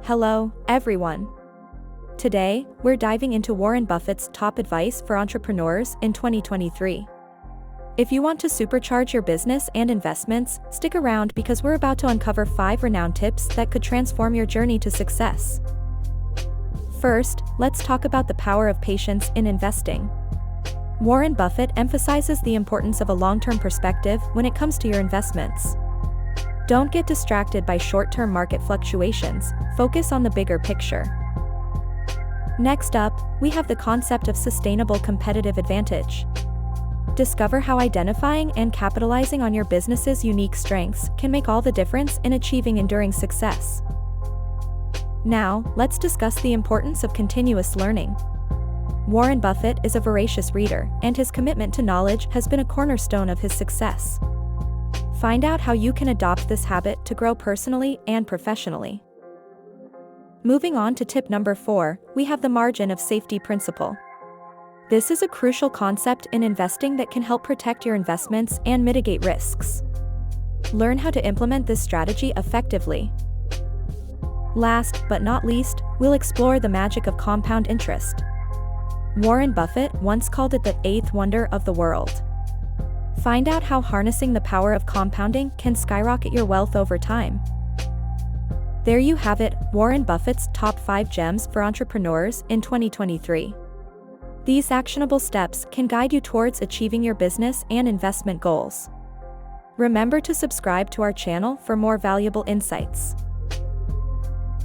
Hello, everyone. Today, we're diving into Warren Buffett's top advice for entrepreneurs in 2023. If you want to supercharge your business and investments, stick around because we're about to uncover 5 renowned tips that could transform your journey to success. First, let's talk about the power of patience in investing. Warren Buffett emphasizes the importance of a long-term perspective when it comes to your investments. Don't get distracted by short-term market fluctuations, focus on the bigger picture. Next up, we have the concept of sustainable competitive advantage. Discover how identifying and capitalizing on your business's unique strengths can make all the difference in achieving enduring success. Now, let's discuss the importance of continuous learning. Warren Buffett is a voracious reader, and his commitment to knowledge has been a cornerstone of his success. Find out how you can adopt this habit to grow personally and professionally. Moving on to tip number 4, we have the margin of safety principle. This is a crucial concept in investing that can help protect your investments and mitigate risks. Learn how to implement this strategy effectively. Last but not least, we'll explore the magic of compound interest. Warren Buffett once called it the 8th wonder of the world. Find out how harnessing the power of compounding can skyrocket your wealth over time. There you have it, Warren Buffett's top 5 gems for entrepreneurs in 2023. These actionable steps can guide you towards achieving your business and investment goals. Remember to subscribe to our channel for more valuable insights.